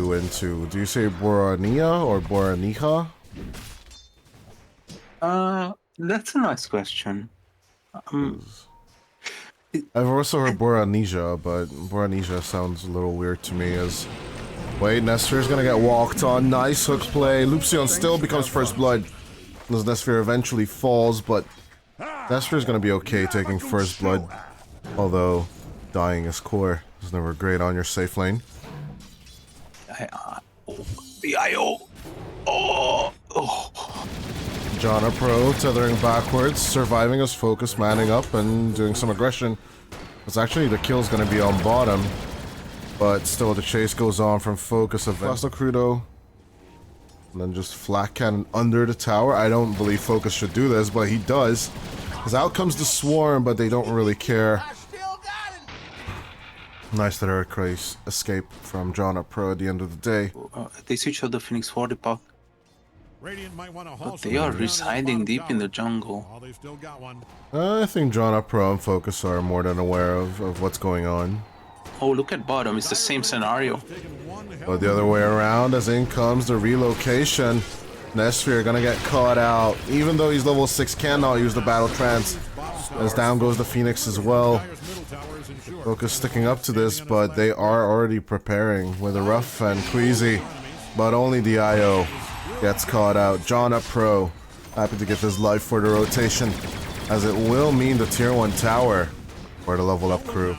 you into? Do you say Boranija or Boranija? That's a nice question. I've also heard Boranija, but Boranija sounds a little weird to me as... Wait, Nesfeer's gonna get walked on. Nice hook play. Lupsione still becomes first blood as Nesfeer eventually falls, but Nesfeer's gonna be okay taking first blood. Although, dying is core is never great on your safe lane. The IO. Oh. johnnupro tethering backwards, surviving his focus, manning up, and doing some aggression. It's actually the kill's gonna be on bottom, but still the chase goes on from focus of klassnokruto. And then just flat cannon under the tower. I don't believe focus should do this, but he does. Because out comes the swarm, but they don't really care. Nice that Earthquake escape from johnnupro at the end of the day. They switch out the Phoenix for the puck. But they are residing deep in the jungle. I think johnnupro and focus are more than aware of what's going on. Oh, look at bottom. It's the same scenario. But the other way around, as in comes the relocation. Nesfeer gonna get caught out. Even though he's level 6, cannot use the battle trance. As down goes the Phoenix as well. Focus sticking up to this, but they are already preparing with a rough and queezy. But only the IO gets caught out. johnnupro happy to get his life for the rotation, as it will mean the tier 1 tower for the level up crew.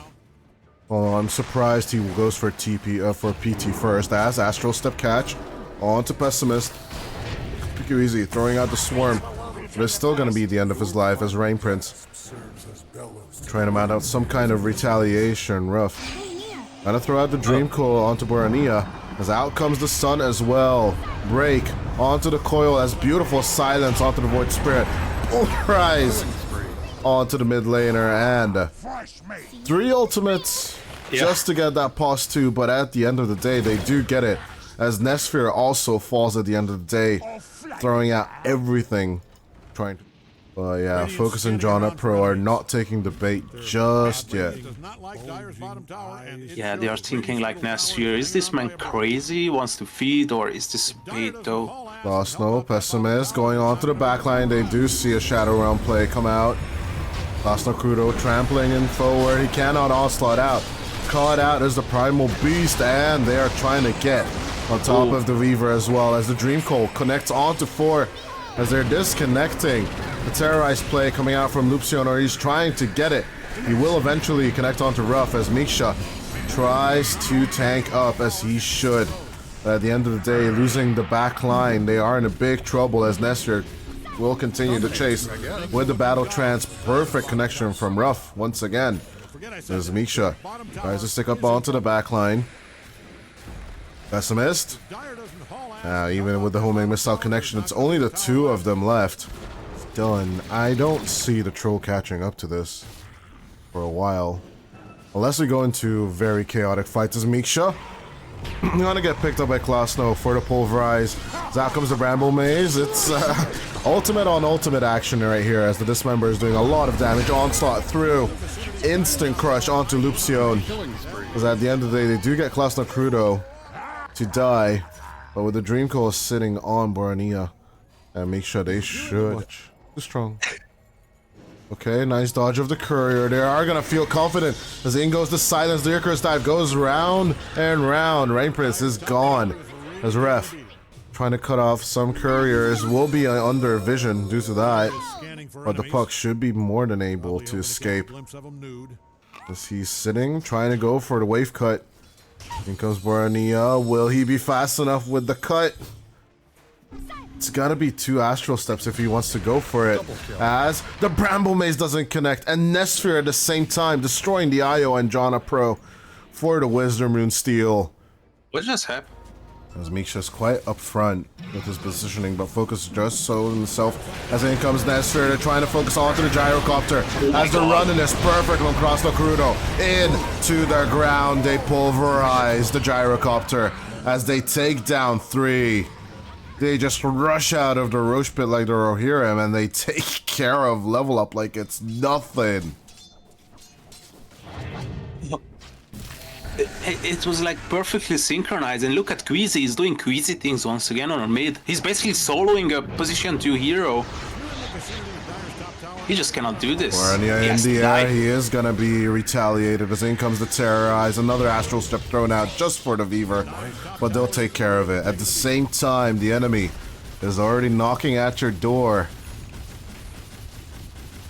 Oh, I'm surprised he goes for PT first, as Astral Step catch onto Pessimist. queezy throwing out the swarm, but it's still gonna be the end of his life as Rain Prince trying to mount out some kind of retaliation. Rough. Gonna throw out the Dream Coil onto Boranija, as out comes the sun as well. Break onto the coil as beautiful silence onto the Void Spirit. Pulverize onto the mid laner, and 3 ultimates just to get that pause 2, but at the end of the day they do get it, as Nesfeer also falls at the end of the day, throwing out everything trying to... But yeah, Focus and johnnupro are not taking the bait just yet. Yeah, they are thinking like Nesfeer. Is this man crazy? Wants to feed, or is this bait though? Lost Pessimist going on to the backline. They do see a Shadow Realm play come out. klassnokruto trampling in forward. He cannot onslaught out. Caught out as the Primal Beast, and they are trying to get on top of the Reaver as well, as the Dream Coil connects onto 4 as they're disconnecting. The terrorized play coming out from lupsione, or he's trying to get it. He will eventually connect onto Rough as MikSa tries to tank up as he should. But at the end of the day, losing the back line, they are in a big trouble as Nesfeer will continue to chase with the battle trance. Perfect connection from Rough once again. As MikSa tries to stick up onto the back line. Pessimist. Even with the homing missile connection, it's only the 2 of them left. Dylan, I don't see the troll catching up to this for a while. Unless we go into very chaotic fights as MikSa. Gonna get picked up by klassno for the pulverize. Out comes the Bramble Maze. It's ultimate on ultimate action right here, as the Dismember is doing a lot of damage. Onslaught through. Instant crush onto lupsione. Because at the end of the day, they do get klassnokruto to die. But with the Dream Coil sitting on Boranija and MikSa, they should. Too strong. Okay, nice dodge of the courier. They are gonna feel confident as in goes the silence. The Icarus dive goes round and round. Rain Prince is gone as Ref trying to cut off some couriers. Will be under vision due to that, but the puck should be more than able to escape as he's sitting trying to go for the wave cut. In comes Boranija. Will he be fast enough with the cut? It's gotta be 2 Astral Steps if he wants to go for it, as the Bramble Maze doesn't connect, and Nesfeer at the same time destroying the IO and johnnupro for the Wisdom Rune steal. What just happened? As MikSa's quite up front with his positioning, but Focus just so himself as in comes Nesfeer. They're trying to focus onto the gyrocopter as the run-in is perfect from klassnokruto into the ground. They pulverize the gyrocopter as they take down 3. They just rush out of the Roche Pit like the Rohirrim, and they take care of level up like it's nothing. it was like perfectly synchronized. And look at Queezy, he's doing Queezy things once again on our mid. He's basically soloing a position 2 hero. He just cannot do this. Boranija in the air, he is gonna be retaliated as in comes the Terrorize. Another Astral Step thrown out just for the Weaver, but they'll take care of it. At the same time, the enemy is already knocking at your door.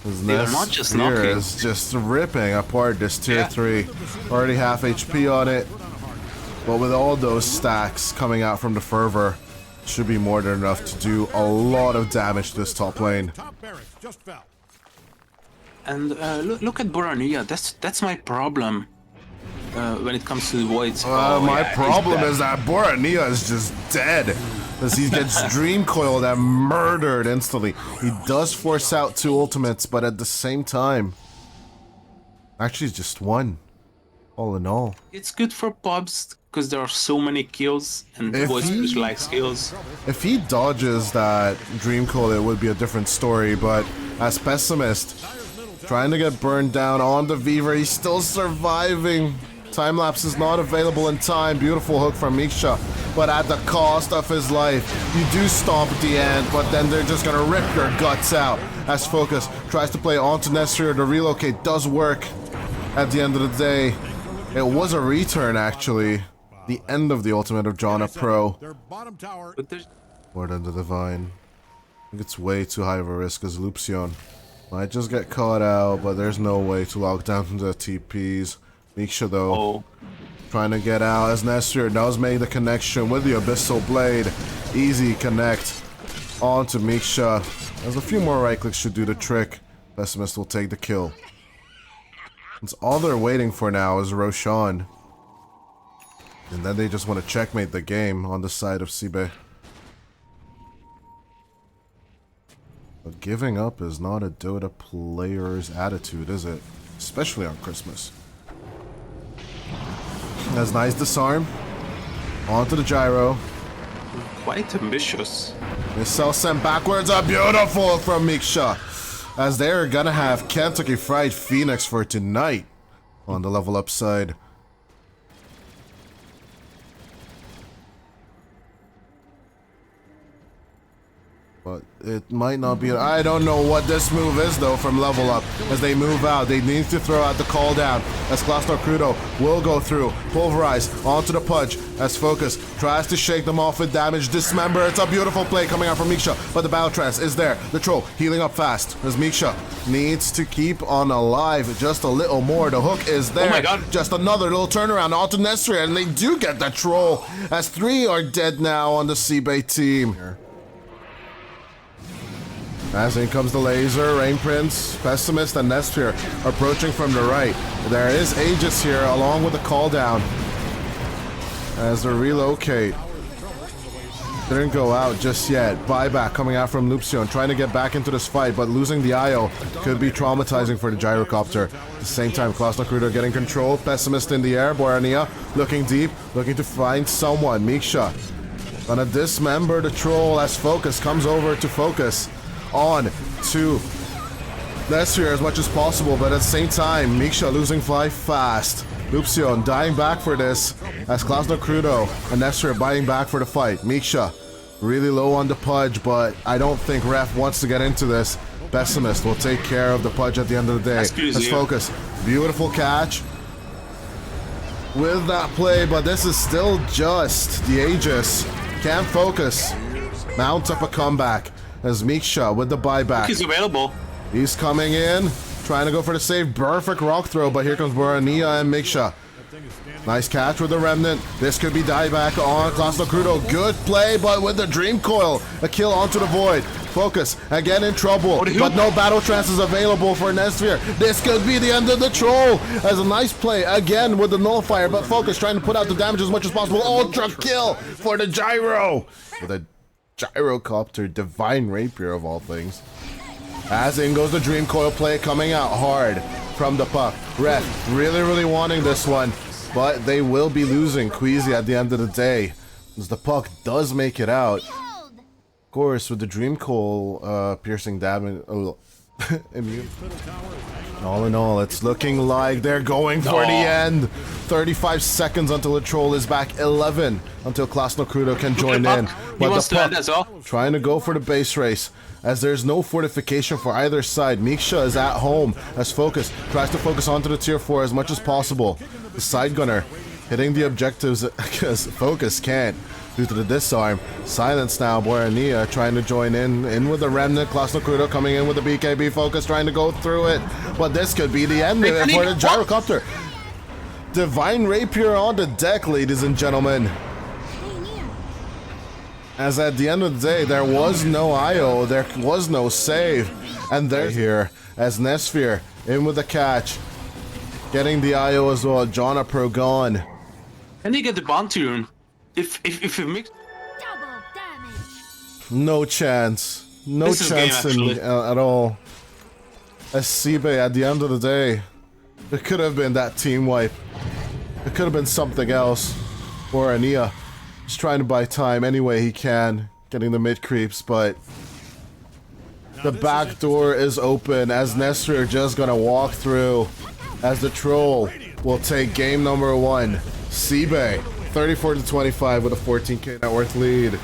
They're not just knocking. Is just ripping apart this tier 3. Already half HP on it, but with all those stacks coming out from the Fervor, should be more than enough to do a lot of damage to this top lane. And look at Boranija. That's my problem when it comes to the Voids. My problem is that Boranija is just dead. As he gets Dream Coiled and murdered instantly. He does force out 2 ultimates, but at the same time, actually it's just 1. All in all. It's good for pubs because there are so many kills and Voids likes kills. If he dodges that Dream Coil, it would be a different story, but as Pessimist, trying to get burned down on the Weaver, he's still surviving. Time lapse is not available in time. Beautiful hook from MikSa, but at the cost of his life. You do stomp at the end, but then they're just gonna rip your guts out. As Focus tries to play onto Nesfeer, the relocate does work at the end of the day. It was a return actually. The end of the ultimate of johnnupro. More than the Divine. I think it's way too high of a risk as lupsione might just get caught out, but there's no way to lock down the TPs. MikSa though, trying to get out as Nesfeer does make the connection with the Abyssal Blade. Easy connect onto MikSa. As a few more right clicks should do the trick. Pessimist will take the kill. It's all they're waiting for now is Roshan. And then they just want to checkmate the game on the side of SIBE. But giving up is not a Dota player's attitude, is it? Especially on Christmas. That's nice disarm. Onto the gyro. Quite ambitious. Missile sent backwards. A beautiful from MikSa. As they're gonna have Kentucky Fried Phoenix for tonight on the level up side. But it might not be. I don't know what this move is though from level up. As they move out, they need to throw out the call down. As klassnokruto will go through, pulverize onto the Pudge. As Focus tries to shake them off with damage. Dismember. It's a beautiful play coming out from MikSa, but the battle trance is there. The troll healing up fast. As MikSa needs to keep on alive just a little more. The hook is there. Oh my god! Just another little turnaround onto Nesfeer, and they do get that troll. As 3 are dead now on the SIBE team. As in comes the laser, Rain Prince, Pessimist, and Nesfeer approaching from the right. There is Aegis here along with the call down. As the relocate didn't go out just yet. Buyback coming out from lupsione, trying to get back into this fight, but losing the IO could be traumatizing for the gyrocopter. At the same time, klassnokruto getting control, Pessimist in the air, Boranija looking deep, looking to find someone. MikSa gonna dismember the troll as Focus comes over to focus on to Nesfeer as much as possible, but at the same time, MikSa losing life fast. lupsione dying back for this as klassnokruto and Nesfeer biting back for the fight. MikSa really low on the Pudge, but I don't think Ref wants to get into this. Pessimist will take care of the Pudge at the end of the day. As Focus, beautiful catch with that play, but this is still just the Aegis. Can't Focus mount up a comeback. As MikSa with the buyback. He's available. He's coming in, trying to go for the save. Perfect rock throw, but here comes Boranija and MikSa. Nice catch with the Remnant. This could be dieback on klassnokruto. Good play, but with the Dream Coil. A kill onto the Void. Focus, again in trouble, but no battle trance is available for Nesfeer. This could be the end of the troll. As a nice play, again with the Nullifier, but Focus trying to put out the damage as much as possible. Ultra kill for the gyro. With a gyrocopter, Divine Rapier of all things. As in goes the Dream Coil play coming out hard from the puck. Ref really wanting this one, but they will be losing queezy at the end of the day as the puck does make it out. Of course, with the Dream Coil piercing damage immune. All in all, it's looking like they're going for the end. 35 seconds until the troll is back. 11 until klassnokruto can join in. He But wants the to end puck as well. trying to go for the base race. As there's no fortification for either side. MikSa is at home as Focus tries to focus onto the tier 4 as much as possible. The side gunner hitting the objectives because Focus can't due to the disarm. Silence now. Boranija trying to join in with the remnant. klassnokruto coming in with the BKB. Focus trying to go through it. But this could be the end of it for the gyrocopter. Divine Rapier on the deck, ladies and gentlemen. As at the end of the day, there was no IO, there was no save. And they're here as Nesfeer in with the catch. Getting the IO as well. johnnupro gone. Can he get the bounty rune? If you mix. Double damage. No chance. No This is game, chance actually. at all. As SIBE at the end of the day, it could have been that team wipe. It could have been something else. Boranija just trying to buy time any way he can, getting the mid creeps, but the back door is open as Nesfeer just gonna walk through as the troll will take game number 1. SIBE 34-25 with a 14k net worth lead.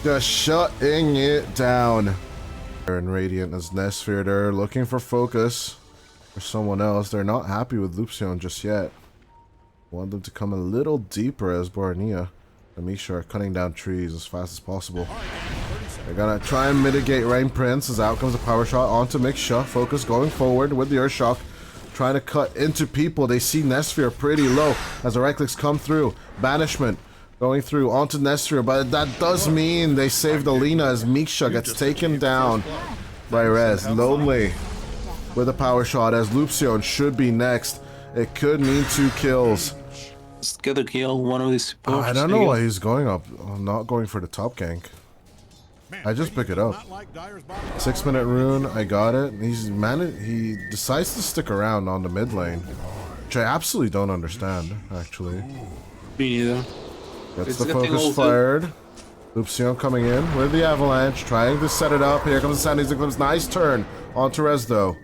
Just shutting it down. And Radiant as Nesfeer, they're looking for focus for someone else. They're not happy with lupsione just yet. Want them to come a little deeper as Boranija and MikSa are cutting down trees as fast as possible. They're gonna try and mitigate Rein Prince as out comes a power shot onto MikSa. Focus going forward with the Earth Shock. Trying to cut into people. They see Nesfeer pretty low as the right clicks come through. Banishment going through onto Nesfeer, but that does mean they save the Lina as MikSa gets taken down by Rez. Lonely with a power shot as lupsione should be next. It could mean 2 kills. Just get a kill, one of these supports. I don't know why he's going up, not going for the top gank. I just pick it up. 6-minute rune, I got it. He decides to stick around on the mid lane, which I absolutely don't understand, actually. Me neither. Gets It's the getting focus older. fired. lupsione coming in with the avalanche, trying to set it up. Here comes the Sandys Eclipse. Nice turn onto Rez though.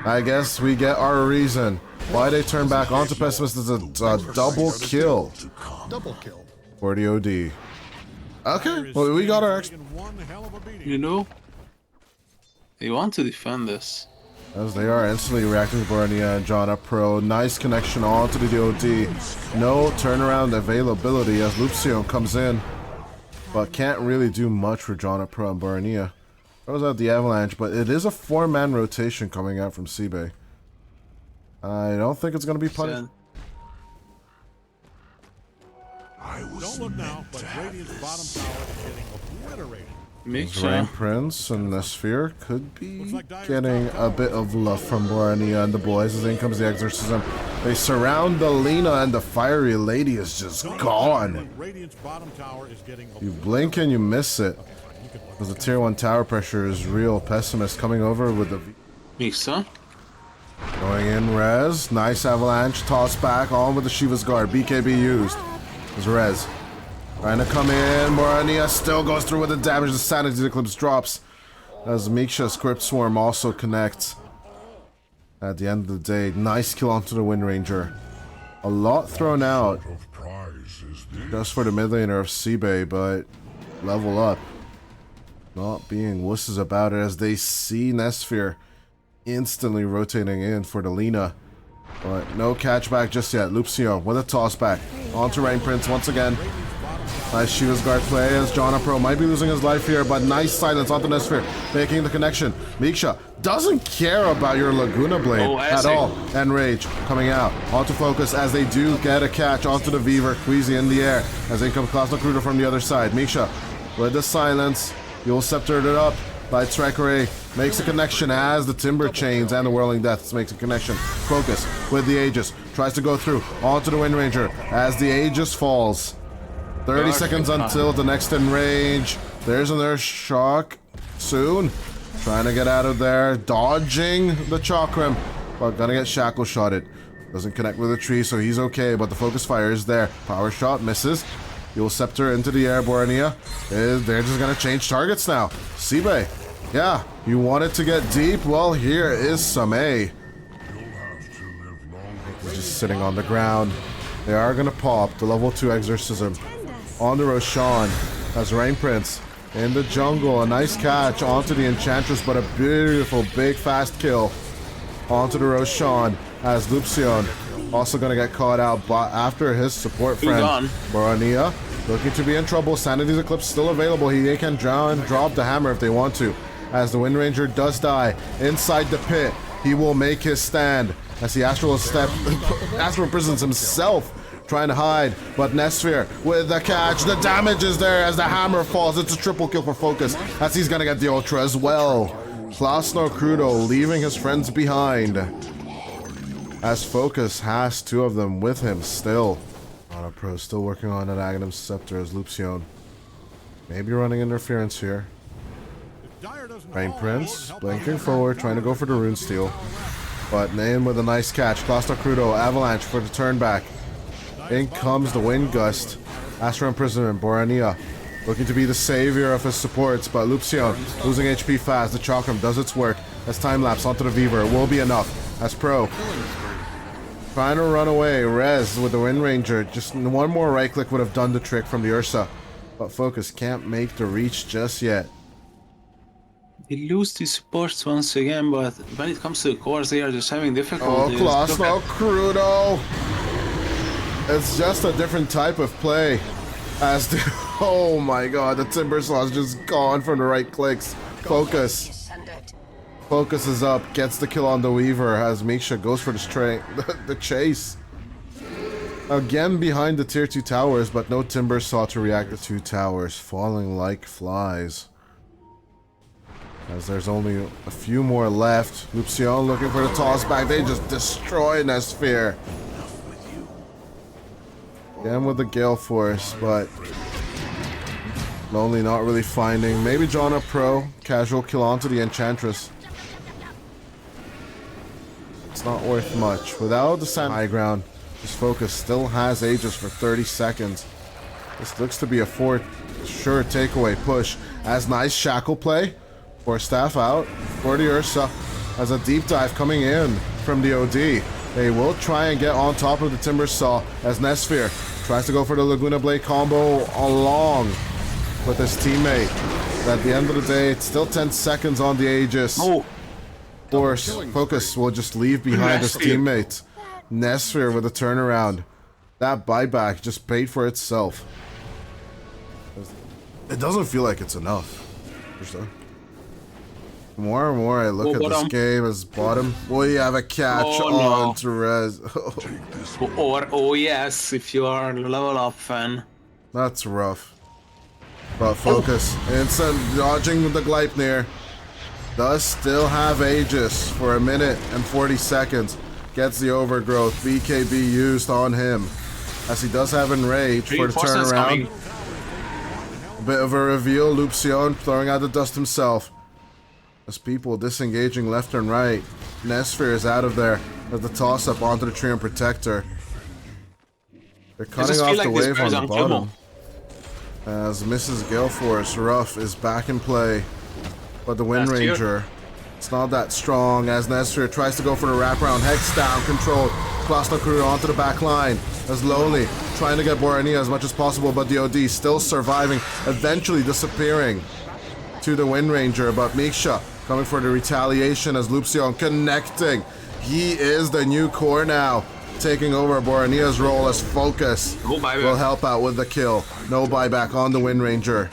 I guess we get our reason why they turn back onto Pessimist as a double kill. Double kill. For the OD. Okay, well, we got our You know? They want to defend this. as they are instantly reacting to Boranija and johnnupro. Nice connection onto the OD. No turnaround availability as lupsione comes in, but can't really do much for johnnupro and Boranija. Throws out the avalanche, but it is a 4-man rotation coming out from SIBE. I don't think it's going to be punished. Don't look now, but Radiant's bottom tower is getting obliterated. Rein MikSa. Prince and Nesfeer could be getting a bit of love from Boranija and the boys as in comes the exorcism. They surround the Lina and the fiery lady is just gone. Radiant's bottom tower is getting You blink and you miss it. Because the tier 1 tower pressure is real. Pessimist coming over with the MikSa. going in Rez. Nice avalanche. Toss back on with the Shiva's guard. BKB used. There's Rez. Trying to come in. Boranija still goes through with the damage. The Sanity Eclipse drops. As MikSa's Crypt Swarm also connects. At the end of the day, nice kill onto the Wind Ranger. A lot thrown out just for the mid laner of SIBE, but level up. Not being wusses about it as they see Nesfeer instantly rotating in for the Lina. But no catch back just yet. lupsione with a toss back. Onto Rein Prince once again. Nice Shiva's guard play as johnnupro might be losing his life here, but nice silence onto Nesfeer, making the connection. MikSa doesn't care about your Laguna Blade at all. And Rage coming out onto focus as they do get a catch onto the Weaver. queezy in the air as in comes klassnokruto from the other side. MikSa with the silence. You'll sceptered it up by Trekere. Makes a connection as the Timber Chains and the Whirling Deaths makes a connection. Focus with the Aegis. Tries to go through onto the Wind Ranger as the Aegis falls. 30 seconds until the next in range. There's an Earth Shock soon. Trying to get out of there. Dodging the Chakram. But gonna get shackle shotted. Doesn't connect with the tree, so he's okay. But the focus fire is there. Power shot misses. You'll scepter into the air. Boranija. They're just gonna change targets now. SIBE Yeah, you wanted to get deep? Well, here is some A. He's just sitting on the ground. They are gonna pop the level 2 exorcism on the Roshan as Rain Prince in the jungle. A nice catch onto the Enchantress, but a beautiful big fast kill onto the Roshan as lupsione also gonna get caught out, but after his support friend Boranija looking to be in trouble. Sanity's Eclipse still available. They can drown, drop the hammer if they want to. As the Wind Ranger does die inside the pit, he will make his stand as he astral imprisons himself, trying to hide. But Nesfeer with the catch. The damage is there as the hammer falls. It's a triple kill for Focus as he's gonna get the Ultra as well. klassnokruto leaving his friends behind as Focus has 2 of them with him still. Pro still working on an Aghanim Scepter as lupsione. Maybe running interference here. Rain Prince blinking forward, trying to go for the Rune Steel. But Nain with a nice catch. klassnokruto avalanche for the turn back. In comes the Wind Gust. Astral Imprisonment, Boranija looking to be the savior of his supports, but lupsione losing HP fast. The Chakram does its work as time lapse onto the Weaver. It will be enough as Pro trying to run away. Rez with the Wind Ranger. Just one more right click would have done the trick from the Ursa. But Focus can't make the reach just yet. They lose the supports once again, but when it comes to the cores, they are just having difficulties. Oh, klassnokruto! It's just a different type of play. As the... Oh my god, the Timber Saw is just gone from the right clicks. Focus. Focus is up, gets the kill on the Weaver as MikSa goes for the chase. Again behind the tier 2 towers, but no Timber Saw to react. The 2 towers falling like flies. As there's only a few more left. lupsione looking for the toss back. They just destroy Nesfeer. Again with the Gale Force, but Lonely not really finding. Maybe johnnupro. Casual kill onto the Enchantress. It's not worth much. Without the sand high ground, this Focus still has Aegis for 30 seconds. This looks to be a sure takeaway push. As nice shackle play for staff out for the Ursa. As a deep dive coming in from the OD. They will try and get on top of the Timber Saw as Nesfeer tries to go for the Laguna Blade combo along with his teammate. But at the end of the day, it's still 10 seconds on the Aegis. Oh. Of course, Focus will just leave behind his teammate. Nesfeer with a turnaround. That buyback just paid for itself. It doesn't feel like it's enough. More and more I look at this game as bottom. We have a catch on to Rez. Oh yes, if you are a level up fan. That's rough. But Focus, instant dodging with the Gleipnir. Does still have Aegis for a minute and 40 seconds. Gets the overgrowth. BKB used on him. As he does have Enrage for the turnaround. A bit of a reveal. lupsione throwing out the dust himself. As people disengaging left and right. Nesfeer is out of there. As the toss up onto the Treant Protector. They're cutting off the wave on the bottom. As Mrs. Galeforce Ruff is back in play. But the Wind Ranger, it's not that strong as Nesfeer tries to go for the wraparound. Hex down, controlled. klassnokruto onto the back line. As Lonely trying to get Boranija as much as possible, but the OD still surviving, eventually disappearing to the Wind Ranger. But MikSa coming for the retaliation as lupsione connecting. He is the new core now, taking over Boranija's role as Focus will help out with the kill. No buyback on the Wind Ranger.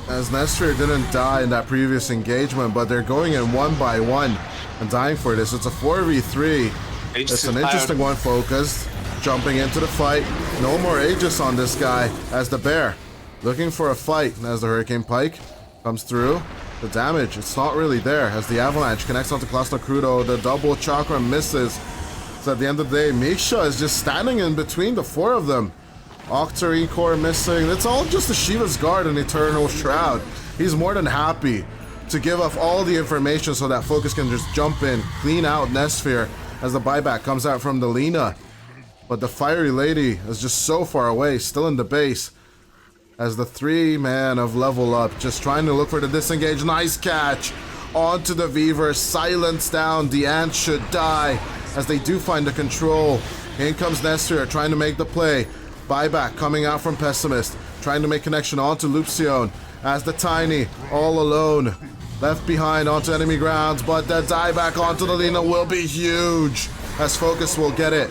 As Nesfeer didn't die in that previous engagement, but they're going in one by one and dying for this. It's a 4v3. It's an interesting one. Focused, jumping into the fight. No more Aegis on this guy as the Bear looking for a fight. As the Hurricane Pike comes through, the damage, it's not really there as the Avalanche connects onto klassnokruto. The double chakra misses. So at the end of the day, MikSa is just standing in between the 4 of them. Octarine core missing. It's all just a Shiva's Guard and Eternal Shroud. He's more than happy to give up all the information so that Focus can just jump in, clean out Nesfeer as the buyback comes out from the Lina. But the Fiery Lady is just so far away, still in the base. as the 3-man of Level Up just trying to look for the disengage. Nice catch onto the Weaver. Silence down. The Ant should die as they do find the control. In comes Nesfeer trying to make the play. Buyback coming out from Pessimist, trying to make connection onto lupsione as the Tiny all alone. Left behind onto enemy grounds, but the dieback onto the Lina will be huge as Focus will get it.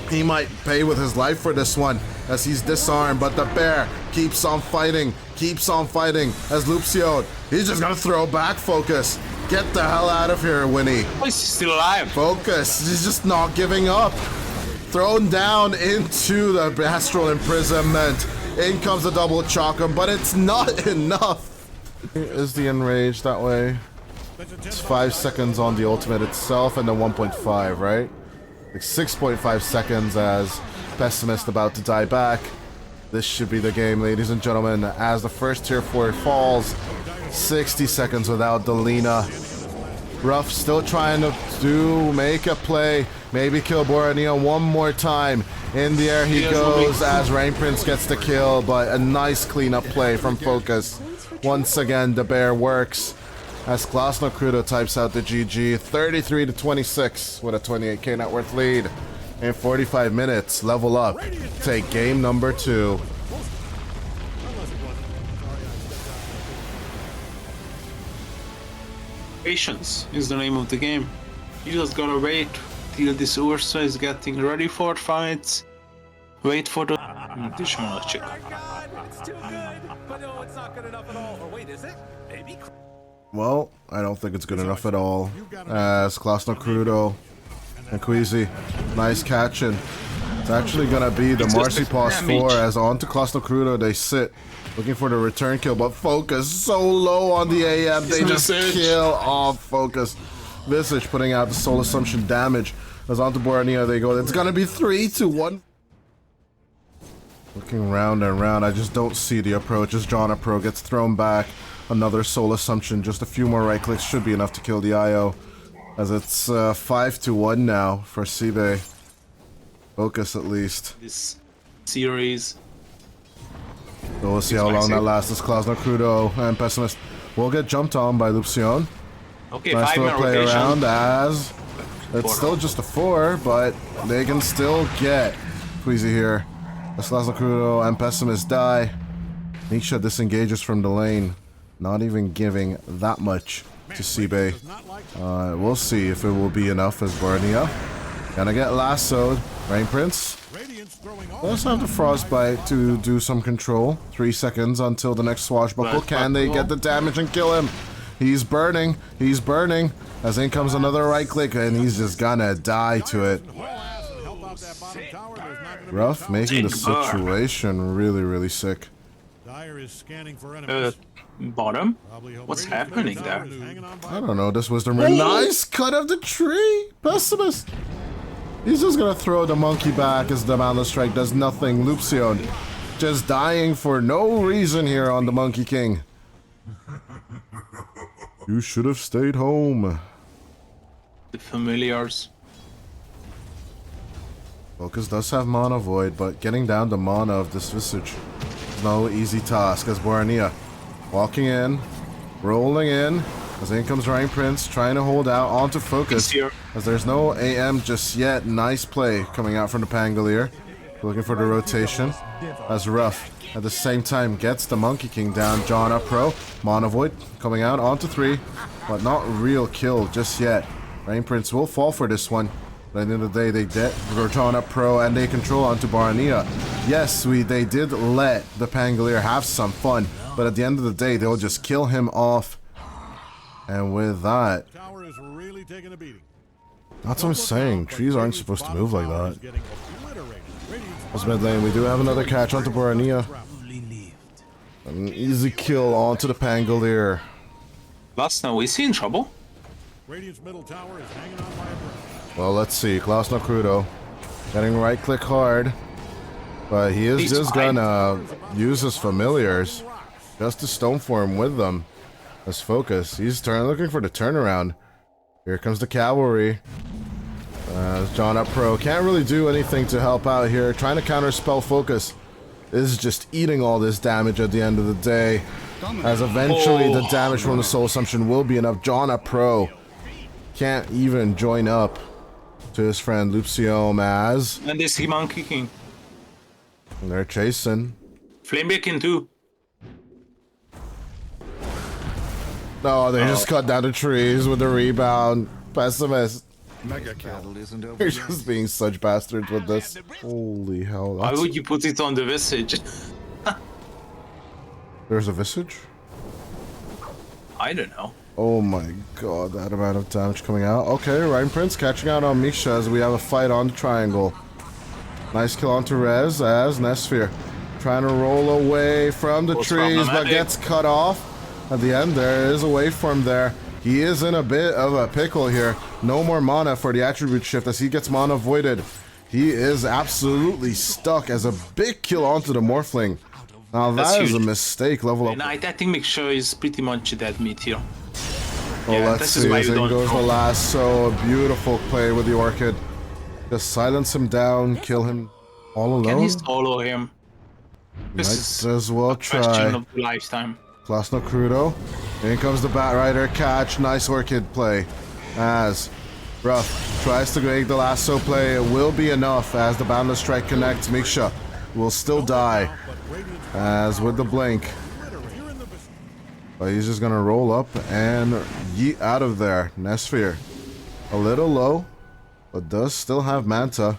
He might pay with his life for this one as he's disarmed, but the bear keeps on fighting as lupsione. He's just gonna throw back Focus. Get the hell out of here, Winnie. Oh, he's still alive. Focus, he's just not giving up. Thrown down into the astral imprisonment. In comes the double chokum, but it's not enough. Is the enrage that way? It's 5 seconds on the ultimate itself and then 1.5, right? Like 6.5 seconds as Pessimist about to die back. This should be the game, ladies and gentlemen, as the first tier 4 falls. 60 seconds without the Lina. Ruff still trying to make a play. Maybe kill Boranija one more time. In the air he goes as Rain Prince gets the kill, but a nice cleanup play from Focus. Once again, the bear works as klassnokruto types out the GG. 33-26 with a 28k net worth lead. In 45 minutes, Level Up take game number 2. Patience is the name of the game. You just gotta wait till this Ursa is getting ready for fights. Wait for the additional check. Well, I don't think it's good enough at all. As klassnokruto and queezy, nice catching. It's actually gonna be the Marcypaws 4 as onto klassnokruto they sit. Looking for the return kill, but Focus so low on the AM, they just kill off Focus. Visage putting out the Soul Assumption damage. As onto Boranija they go. It's gonna be 3-1. Looking round and round, I just don't see the approach as johnnupro gets thrown back. Another Soul Assumption, just a few more right clicks should be enough to kill the IO. As it's 5-1 now for SIBE. Focus at least. This series. So we'll see how long that lasts. As klassnokruto and Pessimist will get jumped on by lupsione. Okay, nice little play rotation. around as it's still just a 4, but they can still get queezy here. As klassnokruto and Pessimist die. MikSa disengages from the lane. Not even giving that much to SIBE. We'll see if it will be enough as Boranija gonna get lassoed. Rain Prince does have the frostbite to do some control. 3 seconds until the next swashbuckle. Can they get the damage and kill him? He's burning. He's burning. As in comes another right click and he's just gonna die to it. Ruff making the situation really, really sick. Bottom? What's happening there? I don't know. This was the nice cut of the tree. Pessimist. He's just gonna throw the monkey back as the Boundless Strike does nothing. Lupsione just dying for no reason here on the Monkey King. You should have stayed home. The familiars. Focus does have Mana Void, but getting down the mana of this Visage is no easy task as Boranija walking in, rolling in, as in comes Rain Prince trying to hold out onto Focus as there's no AM just yet. Nice play coming out from the Pangolier. Looking for the rotation as Ruff at the same time gets the Monkey King down. johnnupro, Mana Void coming out onto 3, but not real kill just yet. Rain Prince will fall for this one. But at the end of the day, they did johnnupro and they control onto Boranija. Yes, they did let the Pangolier have some fun, but at the end of the day, they'll just kill him off. And with that, that's what I'm saying. Trees aren't supposed to move like that. As mid lane, we do have another catch onto Boranija. An easy kill onto the Pangolier. Last now, is he in trouble? Well, let's see. klassnokruto getting right click hard, but he is just gonna use his familiars just to stone form with them. Let's focus. He's looking for the turnaround. Here comes the cavalry. johnnupro can't really do anything to help out here. Trying to counterspell Focus. is just eating all this damage at the end of the day. As eventually the damage from the Soul Assumption will be enough. johnnupro can't even join up to his friend lupsione as... And they see Monkey King. They're chasing. Flame Beacon too. No, they just cut down the trees with the rebound. Pessimist. Mega cattle isn't over. You're just being such bastards with this. Holy hell. Why would you put it on the visage? There's a visage? I don't know. Oh my god, that amount of damage coming out. Okay, Rein Prince catching out on MikSa as we have a fight on the triangle. Nice kill onto Rez as Nesfeer trying to roll away from the trees but gets cut off. At the end there is a waveform there. He is in a bit of a pickle here. No more mana for the attribute shift as he gets mana voided. He is absolutely stuck as a big kill onto the Morphling. Now that is a mistake. Level up. And I think MikSa is pretty much a dead meat here. Oh, yeah, let's see. As in goes the lasso. A beautiful play with the Orchid. Just silence him down, kill him all alone. Can he solo him? Might as well try. Question of the lifetime. klassnokruto. In comes the Batrider catch. Nice Orchid play. As Rough tries to make the lasso play. It will be enough as the Boundless Strike connects. MikSa will still die. As with the blink. But he's just gonna roll up and yeet out of there. Nesfeer. A little low, but does still have Manta.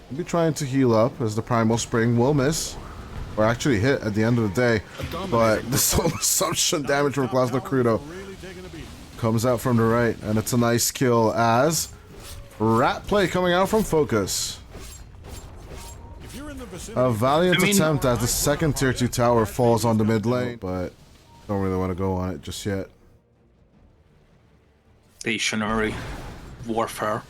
He'll be trying to heal up as the Primal Spring will miss. Or actually hit at the end of the day. But the Soul Assumption damage from klassnokruto comes out from the right. And it's a nice kill as Rat play coming out from Focus. A valiant attempt as the second tier 2 tower falls on the mid lane. But don't really want to go on it just yet. Stationary warfare.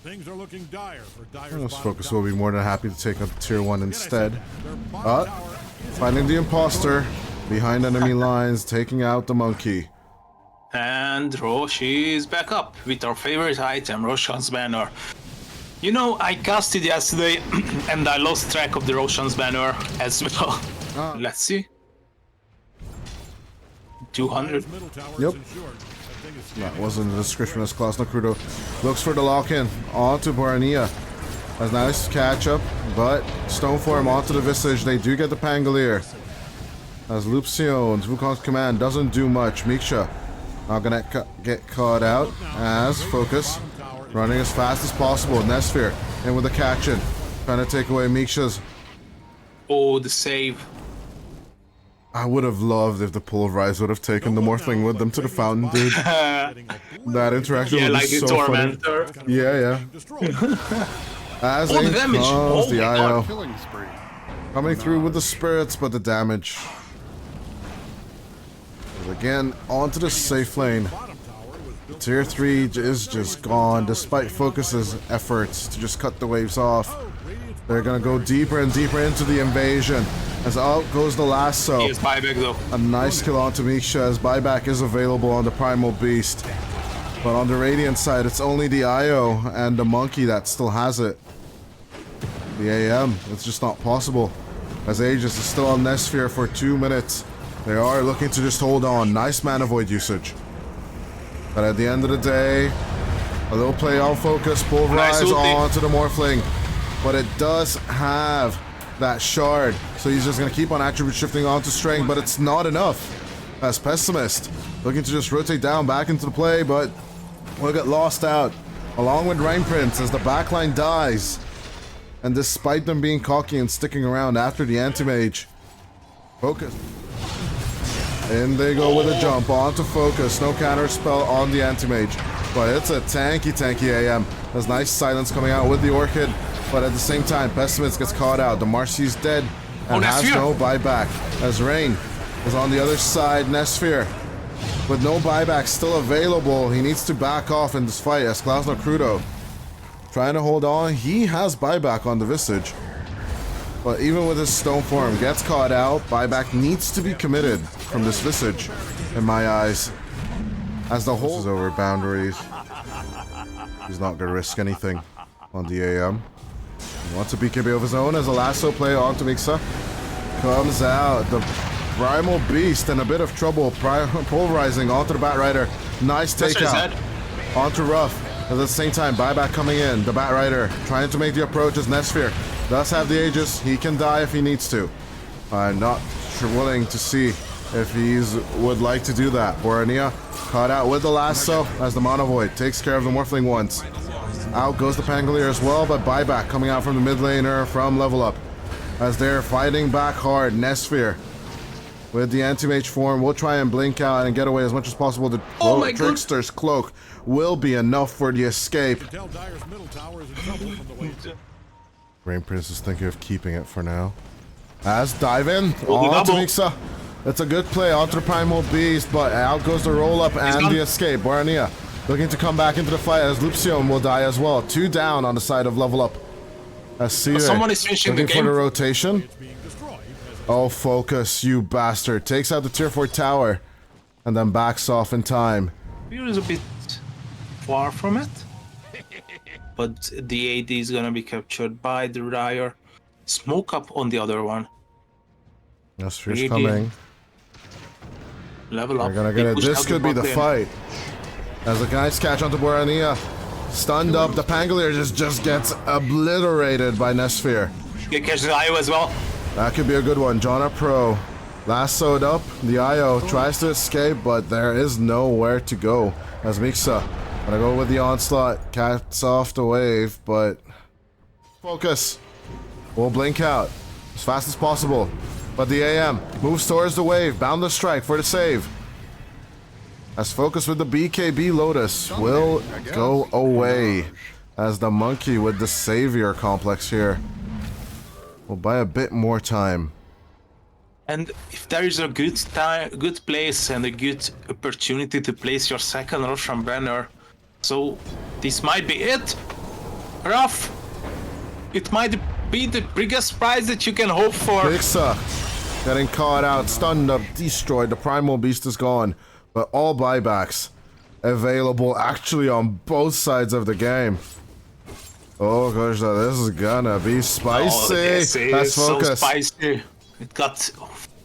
Things are looking dire for Dire's Focus will be more than happy to take up tier 1 instead. But finding the imposter behind enemy lines, taking out the monkey. And Roshi is back up with our favorite item, Roshan's Banner. You know, I casted yesterday and I lost track of the Roshan's Banner as well. Let's see. 200. Yep. That wasn't the description as klassnokruto looks for the lock-in onto Boranija. Has nice catch-up, but Stoneform onto the Visage. They do get the Pangolier. As lupsione's Wukong's command doesn't do much. MikSa not gonna get caught out as Focus running as fast as possible. Nesfeer in with the catch-in, trying to take away MikSa's. Oh, the save. I would have loved if the Pulverize would have taken the Morphling with them to the fountain, dude. That interaction would be so funny. Yeah. As in comes the IO. Coming through with the spirits, but the damage. Again, onto the safe lane. Tier 3 is just gone, despite Focus's efforts to just cut the waves off. They're gonna go deeper and deeper into the invasion. As out goes the lasso. He is buyback though. A nice kill onto MikSa as buyback is available on the Primal Beast. But on the Radiant side, it's only the IO and the Monkey that still has it. The AM, it's just not possible. As Aegis is still on Nesfeer for 2 minutes. They are looking to just hold on. Nice mana void usage. But at the end of the day, a little play on Focus, Pulverize onto the Morphling. But it does have that shard, so he's just gonna keep on attribute shifting onto Strength, but it's not enough. As Pessimist looking to just rotate down back into the play, but will get lost out along with Rein Prince as the backline dies. And despite them being cocky and sticking around after the anti-mage, Focus. In they go with a jump onto Focus. No counter spell on the anti-mage, but it's a tanky AM. There's nice silence coming out with the Orchid. But at the same time, Pessimist gets caught out. The Marcy's dead and has no buyback. As Rein is on the other side, Nesfeer with no buyback still available. He needs to back off in this fight as klassnokruto trying to hold on. He has buyback on the Visage. But even with his stone form, gets caught out. Buyback needs to be committed from this Visage, in my eyes. As the whole is over boundaries. He's not going to risk anything on the AM. Wants a BKB of his own as a lasso play onto MikSa. Comes out. The Primal Beast in a bit of trouble. Pulverizing onto the Batrider. Nice takeout. Onto Ruff. At the same time, buyback coming in. The Batrider trying to make the approach as Nesfeer does have the Aegis. He can die if he needs to. I'm not willing to see if he would like to do that. Boranija caught out with the lasso as the Mono Void takes care of the Morphling once. Out goes the Pangolier as well, but buyback coming out from the mid laner from Level Up. As they're fighting back hard, Nesfeer with the anti-mage form will try and blink out and get away as much as possible. The Trickster's cloak will be enough for the escape. Rain Prince is thinking of keeping it for now. As dive in onto MikSa. It's a good play onto the Primal Beast, but out goes the roll up and the escape. Boranija looking to come back into the fight as lupsione will die as well. 2 down on the side of Level Up. As SIBE someone is finishing looking the game. for the rotation. Oh, focus, you bastard. Takes out the tier 4 tower and then backs off in time. Here is a bit far from it. But the AD is gonna be captured by the Ryer. Smoke up on the other one. Nesfeer's coming. Level up. They're gonna get it. This could be the fight. As the guys catch onto Boranija. Stunned up, the Pangolier just gets obliterated by Nesfeer. He catches the IO as well. That could be a good one. johnnupro lassoed up. The IO tries to escape, but there is nowhere to go. As MikSa gonna go with the onslaught. Cats off the wave, but focus. We'll blink out as fast as possible. But the AM moves towards the wave. Boundless strike for the save. As focus with the BKB Lotus will go away. As the monkey with the savior complex here will buy a bit more time. And if there is a good place and a good opportunity to place your second Russian banner, so this might be it. Rough. It might be the biggest prize that you can hope for. MikSa getting caught out, stunned up, destroyed. The Primal Beast is gone, but all buybacks available actually on both sides of the game. Oh gosh, this is gonna be spicy. Oh, yes, Let's focus. So spicy. It got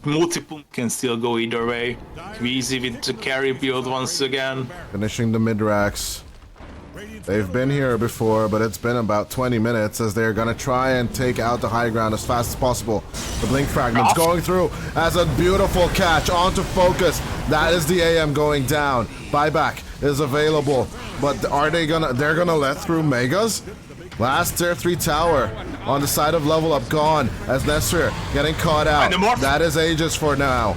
multiple. Can still go either way. Queezy with the carry build once again. Finishing the mid racks. They've been here before, but it's been about 20 minutes as they're gonna try and take out the high ground as fast as possible. The blink fragments going through as a beautiful catch onto focus. That is the AM going down. Buyback is available, but are they gonna? They're gonna let through Megas. Last tier 3 tower on the side of Level Up gone as Nesfeer getting caught out. That is Aegis for now.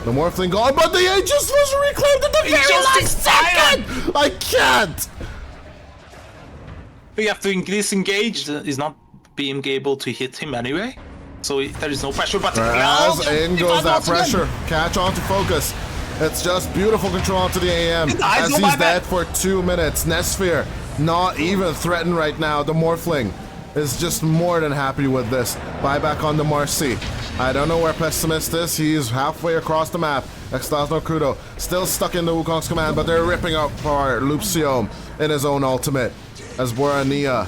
The Morphling gone, but the Aegis was reclaimed at the very last second! I can't! We have to disengage. He's not being able to hit him anyway. So there is no pressure, but as in goes that pressure. Catch onto focus. It's just beautiful control onto the AM as he's dead for 2 minutes. Nesfeer not even threatened right now. The Morphling is just more than happy with this. Buyback on the Marcy. I don't know where Pessimist is. He's halfway across the map. klassnokruto still stuck in the Wukong's command, but they're ripping apart lupsione in his own ultimate. As Boranija,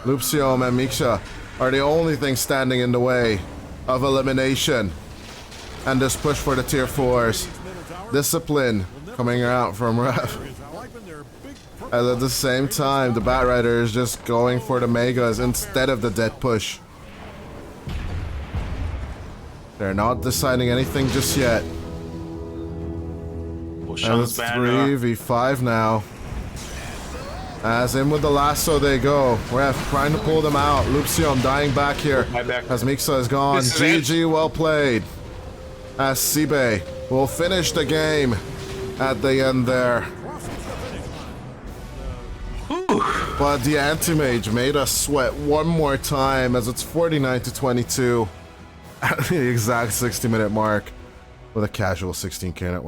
lupsione, and MikSa are the only things standing in the way of elimination. And this push for the tier 4s. Discipline coming out from Ref. And at the same time, the Batrider is just going for the Megas instead of the dead push. They're not deciding anything just yet. And it's 3v5 now. As in with the lasso they go. Ref trying to pull them out. lupsione dying back here. As MikSa is gone. GG, well played. As SIBE will finish the game at the end there. But the anti-mage made us sweat one more time as it's 49-22 at the exact 60-minute mark with a casual 16k net.